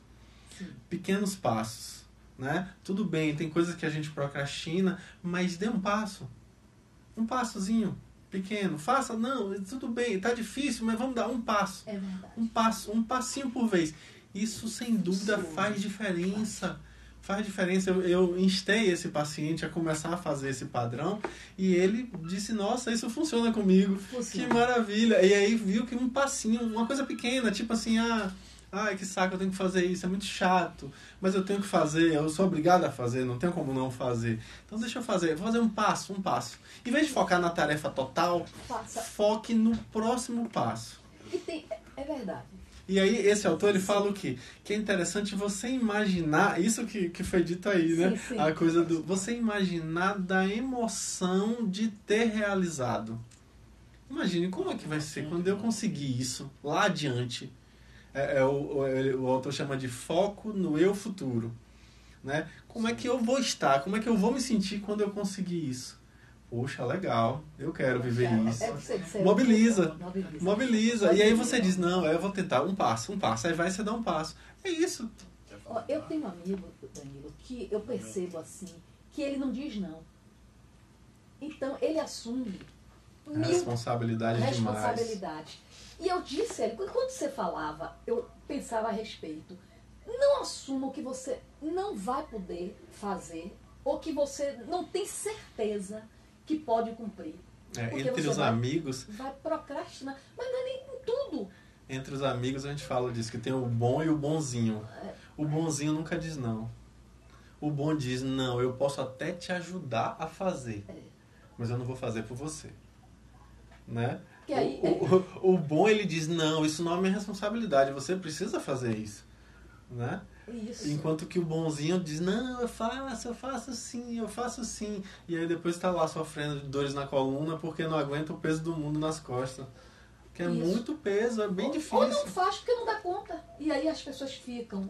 Pequenos passos. Né? Tudo bem, tem coisas que a gente procrastina, mas dê um passo. Um passozinho pequeno. Faça, não, tudo bem, tá difícil, mas vamos dar um passo. É verdade. Um passinho por vez. Isso, sem dúvida, faz diferença. Faz diferença. Eu instei esse paciente a começar a fazer esse padrão e ele disse, nossa, isso funciona comigo. Funciona. Que maravilha. E aí viu que um passinho, uma coisa pequena, tipo assim, ai, que saco, eu tenho que fazer isso, é muito chato, mas eu tenho que fazer, eu sou obrigado a fazer, não tenho como não fazer. Então deixa eu fazer, vou fazer um passo. Em vez de focar na tarefa total, foque no próximo passo. É verdade. E aí esse autor, ele fala o quê? Que é interessante você imaginar, isso que foi dito aí, né? Sim. A coisa do você imaginar da emoção de ter realizado. Imagine como é que vai ser quando eu conseguir isso lá adiante. O autor chama de foco no eu futuro, né? Como é que eu vou estar? Como é que eu vou me sentir quando eu conseguir isso? Poxa, legal, eu quero viver isso. Mobiliza. E aí você diz, não, eu vou tentar um passo. Aí vai você dar um passo. É isso. Eu tenho um amigo, Danilo, que eu percebo assim, que ele não diz não. Então, ele assume responsabilidade demais. E eu disse a ele, quando você falava, eu pensava a respeito, não assuma o que você não vai poder fazer ou que você não tem certeza que pode cumprir. Entre os amigos... Vai procrastinar, mas não é nem com tudo. Entre os amigos a gente fala disso, que tem o bom e o bonzinho. O bonzinho nunca diz não. O bom diz, não, eu posso até te ajudar a fazer, mas eu não vou fazer por você. Né? O bom, ele diz, não, isso não é minha responsabilidade, você precisa fazer isso, né? Isso. Enquanto que o bonzinho diz, não, eu faço sim. E aí depois está lá sofrendo de dores na coluna porque não aguenta o peso do mundo nas costas. Que é muito peso, é bem difícil. Ou não faz porque não dá conta. E aí as pessoas ficam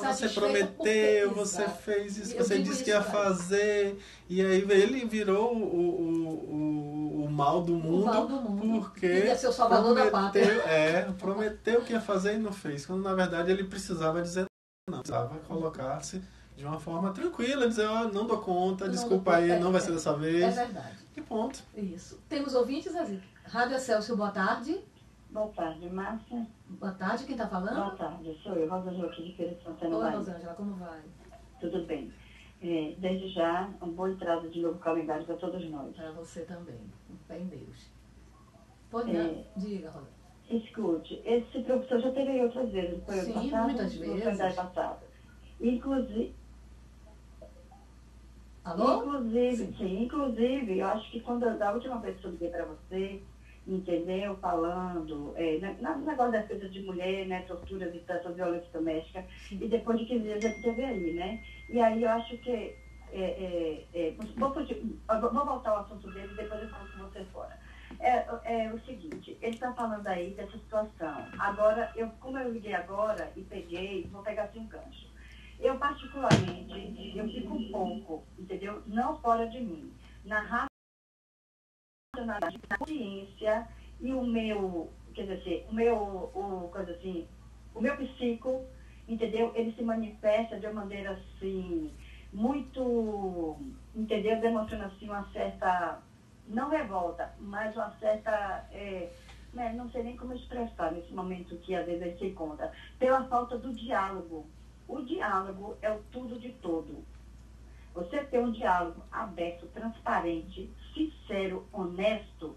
você prometeu, você fez isso, você disse que ia fazer. E aí ele virou o mal do mundo. Porque queria ser o salvador da pátria. Prometeu que ia fazer e não fez. Quando na verdade ele precisava dizer não. Precisava colocar-se de uma forma tranquila, dizer, não dou conta, desculpa aí, não vai ser dessa vez. É verdade. E ponto. Isso. Temos ouvintes, Aziz? Rádio Excelsior, boa tarde. Boa tarde, Márcia. Boa tarde, quem está falando? Boa tarde, sou eu, Rosângela aqui de Feira de Santana. Oi, Rosângela, como vai? Tudo bem. Desde já, uma boa entrada de novo calendário para todos nós. Para você também, com fé em Deus. Pois não, diga, Rosângela. Escute, esse professor já teve aí outras vezes, foi Sim, passado, muitas vezes. No calendário passado. Inclusive... Alô? Inclusive, eu acho que da última vez que eu liguei para você, entendeu? Falando, no negócio das coisas de mulher, né? Tortura, violência, violência doméstica, e depois de 15 dias ele teve aí, né? E aí eu acho que, vou voltar ao assunto dele, depois eu falo com você fora. É o seguinte, ele está falando aí dessa situação. Agora, como eu liguei agora e peguei, vou pegar assim um gancho. Eu, particularmente, eu fico um pouco, entendeu? Não fora de mim. Na racionalidade, na consciência e o meu, quer dizer, o meu psico, entendeu? Ele se manifesta de uma maneira, assim, muito, entendeu? Demonstrando, assim, uma certa, não revolta, mas uma certa, né, não sei nem como expressar nesse momento que às vezes a gente se encontra, pela falta do diálogo. O diálogo é o tudo de todo. Você ter um diálogo aberto, transparente, sincero, honesto,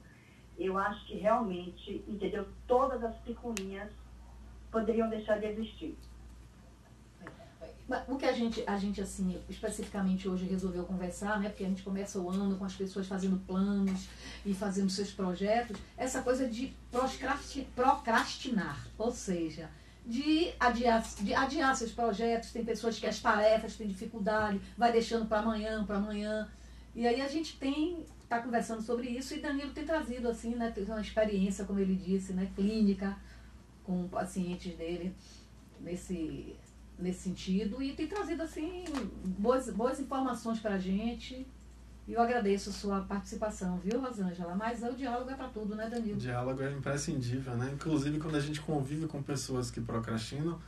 eu acho que realmente, entendeu? Todas as picuinhas poderiam deixar de existir. O que a gente assim, especificamente hoje resolveu conversar, né? Porque a gente começa o ano com as pessoas fazendo planos e fazendo seus projetos, essa coisa de procrastinar, ou seja, de adiar seus projetos. Tem pessoas que as tarefas têm dificuldade, vai deixando para amanhã. E aí a gente está conversando sobre isso, e Danilo tem trazido, assim, né, uma experiência, como ele disse, né, clínica, com pacientes dele nesse sentido, e tem trazido, assim, boas informações para a gente. E eu agradeço a sua participação, viu, Rosângela? Mas o diálogo é para tudo, né, Danilo? O diálogo é imprescindível, né? Inclusive quando a gente convive com pessoas que procrastinam,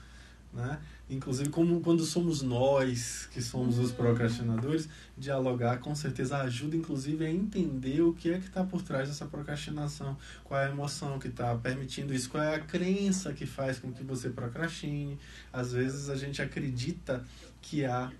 né? Inclusive quando somos nós que somos os procrastinadores, dialogar com certeza ajuda, inclusive, a entender o que é que está por trás dessa procrastinação, qual é a emoção que está permitindo isso, qual é a crença que faz com que você procrastine. Às vezes a gente acredita que há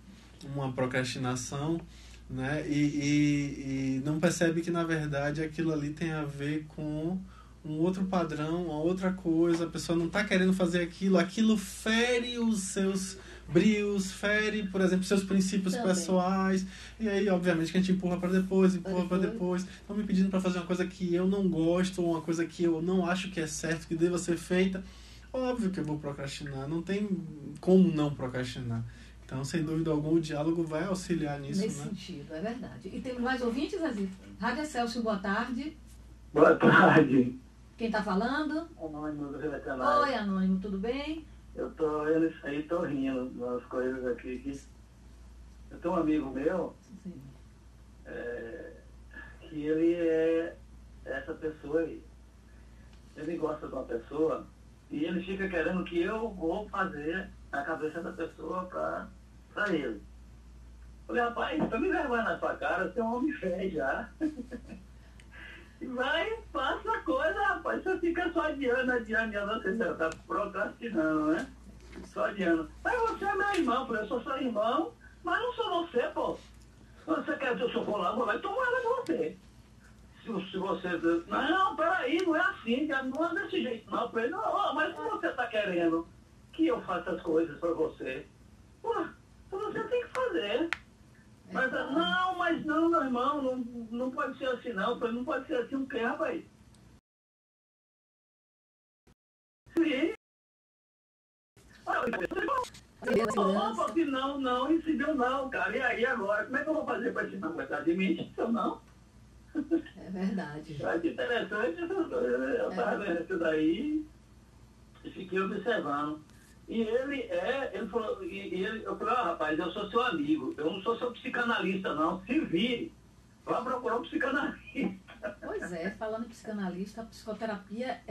uma procrastinação, né? E não percebe que, na verdade, aquilo ali tem a ver com um outro padrão, uma outra coisa. A pessoa não está querendo fazer aquilo fere os seus brios, fere, por exemplo, seus princípios também pessoais, e aí, obviamente, que a gente empurra para depois. Estão me pedindo para fazer uma coisa que eu não gosto, ou uma coisa que eu não acho que é certo, que deva ser feita. Óbvio que eu vou procrastinar, não tem como não procrastinar. Então, sem dúvida alguma, o diálogo vai auxiliar nisso, nesse né? sentido, é verdade. E temos mais ouvintes, Azito? Rádio Excelsior, boa tarde. Boa tarde. Quem está falando? Anônimo do Revetenário. Oi, Anônimo, tudo bem? Eu tô vendo isso aí, tô rindo das coisas aqui. Eu tenho um amigo meu, Sim. que ele é essa pessoa aí. Ele gosta de uma pessoa e ele fica querendo que eu vou fazer a cabeça da pessoa pra ele. Falei, rapaz, pra me vergonha na sua cara, você é um homem feio já. E vai, faça a coisa, rapaz. Você fica só adiando, você já tá procrastinando, né? Só adiando. Mas você é meu irmão, eu sou seu irmão, mas não sou você, pô. Se você quer que eu for lá, vai tomar ela com você. Se você... Não, peraí, não é assim, não é desse jeito, não. Falei, não, mas se você tá querendo que eu faça as coisas pra você, pô, você tem que fazer. Mas, não, meu irmão, não pode ser assim, não. Não pode ser assim, o quê, rapaz? Sim. Não, recebeu não, cara. E aí agora, como é que eu vou fazer para te não gostar de mim? Eu não. É verdade. Eu acho interessante essas coisas, né? Eu estava vendo isso daí e fiquei observando. E ele falou, eu falei, rapaz, eu sou seu amigo, eu não sou seu psicanalista, não. Se vire, vá procurar um psicanalista. Pois é, falando em psicanalista, a psicoterapia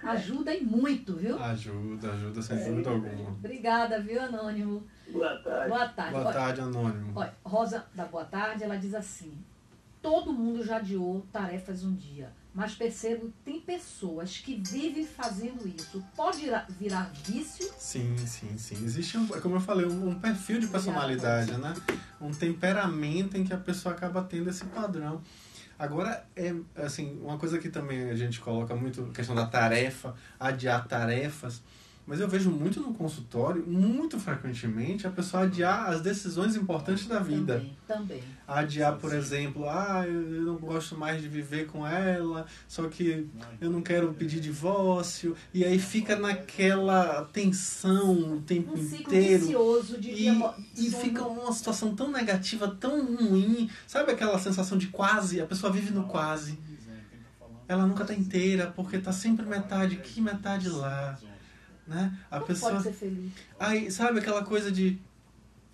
ajuda e muito, viu? Ajuda, sem dúvida alguma. Obrigada, viu, Anônimo? Boa tarde. Boa tarde. Boa tarde, Anônimo. Olha, Rosa da Boa Tarde, ela diz assim: todo mundo já adiou tarefas um dia, mas percebo que tem pessoas que vivem fazendo isso. Pode virar vício? Sim. Existe, como eu falei, um perfil de personalidade, né? Um temperamento em que a pessoa acaba tendo esse padrão. Agora, assim, uma coisa que também a gente coloca muito, a questão da tarefa, adiar tarefas, mas eu vejo muito no consultório, muito frequentemente, a pessoa adiar as decisões importantes da vida. Também. Adiar, por exemplo, eu não gosto mais de viver com ela, só que eu não quero pedir divórcio, e aí fica naquela tensão o tempo inteiro. Vicioso e fica uma situação tão negativa, tão ruim. Sabe aquela sensação de quase? A pessoa vive no quase. Ela nunca está inteira, porque está sempre metade aqui, metade lá. Né? A pessoa pode ser feliz. Aí, sabe aquela coisa de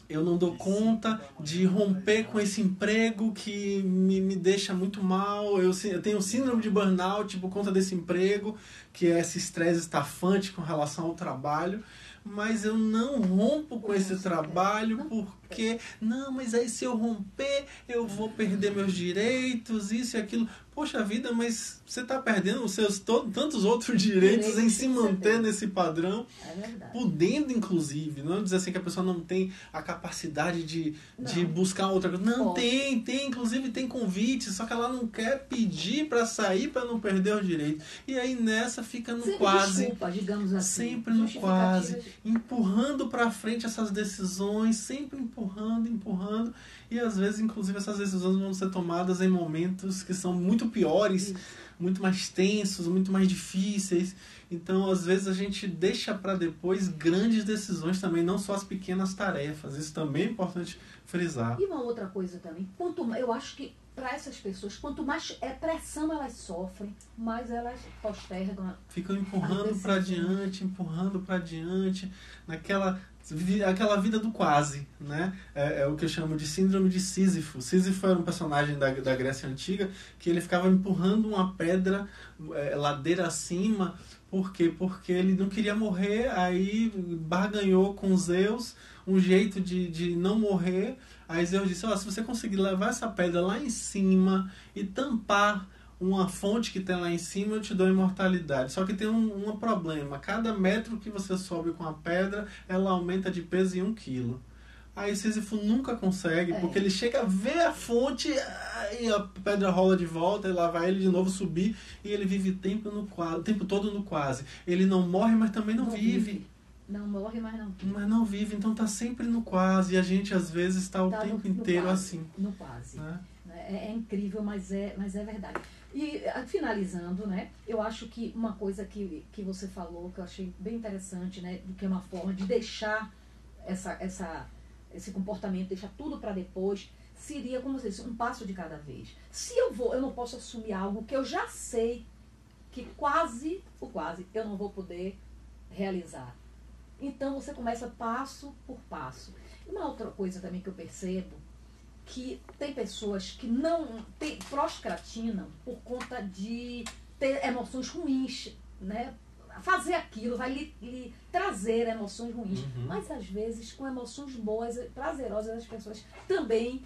eu não dou conta de romper com esse emprego que me deixa muito mal, eu tenho síndrome de burnout por conta desse emprego, que é esse estresse estafante com relação ao trabalho, mas eu não rompo com esse trabalho porque, não, mas aí se eu romper eu vou perder meus direitos, isso e aquilo. poxa vida, mas você está perdendo os seus tantos outros direitos em se manter nesse padrão. É verdade. Podendo, inclusive, não dizer assim que a pessoa não tem a capacidade de buscar outra coisa. Não, tem, inclusive tem convite, só que ela não quer pedir para sair para não perder o direito. E aí nessa fica no sempre quase. Desculpa, digamos assim. Sempre no quase. Empurrando para frente essas decisões, sempre empurrando. E às vezes, inclusive, essas decisões vão ser tomadas em momentos que são muito piores, muito mais tensos, muito mais difíceis. Então, às vezes, a gente deixa para depois grandes decisões também, não só as pequenas tarefas. Isso também é importante frisar. E uma outra coisa também, eu acho que para essas pessoas, quanto mais pressão elas sofrem, mais elas postergam. Ficam empurrando para adiante, aquela vida do quase, né? É o que eu chamo de síndrome de Sísifo. Sísifo era um personagem da Grécia Antiga que ele ficava empurrando uma pedra ladeira acima. Por quê? Porque ele não queria morrer, aí barganhou com Zeus um jeito de não morrer. Aí Zeus disse, se você conseguir levar essa pedra lá em cima e tampar uma fonte que tem lá em cima, eu te dou imortalidade. Só que tem um problema. Cada metro que você sobe com a pedra, ela aumenta de peso em 1 quilo. Aí Sísifo nunca consegue, porque ele chega a ver a fonte e a pedra rola de volta, e lá vai ele de novo subir, e ele vive o tempo todo no quase. Ele não morre, mas também não vive. Não morre, mas não vive. Mas não vive, então tá sempre no quase. E a gente às vezes está o tempo inteiro quase, assim. No quase. Né? É incrível, mas é verdade. E finalizando, né, eu acho que uma coisa que você falou, que eu achei bem interessante, né, do que é uma forma de deixar esse comportamento, deixar tudo para depois, seria, como você disse, um passo de cada vez. Se eu não posso assumir algo que eu já sei que quase eu não vou poder realizar. Então você começa passo por passo. E uma outra coisa também que eu percebo, que tem pessoas que procrastinam por conta de ter emoções ruins, né? Fazer aquilo vai lhe trazer emoções ruins. Mas às vezes com emoções boas, prazerosas, as pessoas também,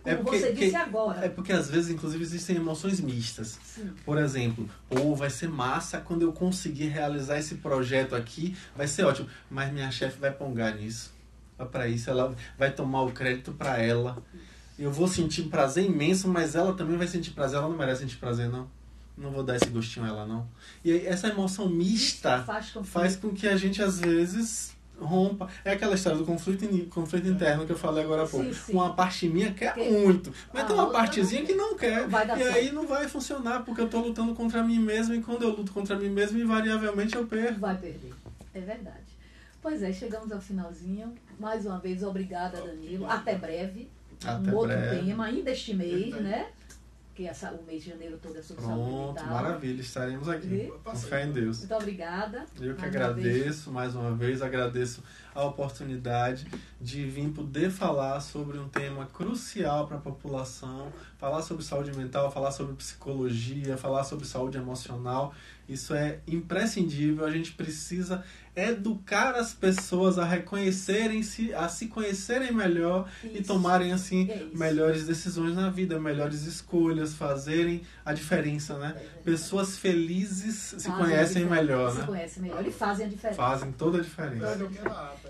como você disse agora. É porque às vezes, inclusive, existem emoções mistas. Sim. Por exemplo, vai ser massa quando eu conseguir realizar esse projeto aqui, vai ser ótimo. Mas minha chefe vai pongar nisso. Para isso, ela vai tomar o crédito para ela. Eu vou sentir prazer imenso, mas ela também vai sentir prazer. Ela não merece sentir prazer, não. Não vou dar esse gostinho a ela, não. E aí, essa emoção mista faz com que a gente, às vezes, rompa. É aquela história do conflito interno que eu falei agora há pouco. Sim. Uma parte minha quer muito, mas tem uma partezinha que não quer. E aí não vai funcionar, porque eu estou lutando contra mim mesmo, e quando eu luto contra mim mesmo, invariavelmente eu perco. Vai perder. É verdade. Pois é, chegamos ao finalzinho. Mais uma vez, obrigada, Danilo. Até breve. Outro tema, ainda este mês, né? Que o mês de janeiro todo é sobre saúde mental. Pronto, maravilha, estaremos aqui. Com fé em Deus. Muito obrigada. Eu que agradeço, mais uma vez, agradeço a oportunidade de vir poder falar sobre um tema crucial para a população, falar sobre saúde mental, falar sobre psicologia, falar sobre saúde emocional. Isso é imprescindível, a gente precisa educar as pessoas a reconhecerem-se, a se conhecerem melhor e tomarem assim melhores decisões na vida, melhores escolhas, fazerem a diferença, né? Pessoas felizes se conhecem melhor, né? Se conhecem melhor e fazem a diferença. Fazem toda a diferença.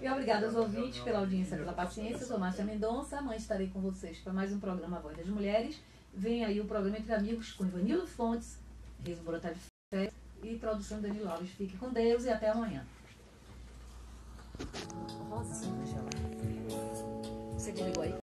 E obrigada aos ouvintes pela audiência, pela paciência. Eu sou Márcia Mendonça, amanhã estarei com vocês para mais um programa A Voz das Mulheres. Vem aí o programa Entre Amigos com Ivanildo Fontes, Reis Borotá de Fé e produção de Danilo Alves. Fique com Deus e até amanhã. Rosinha, deixa eu lá. Você ligou aí?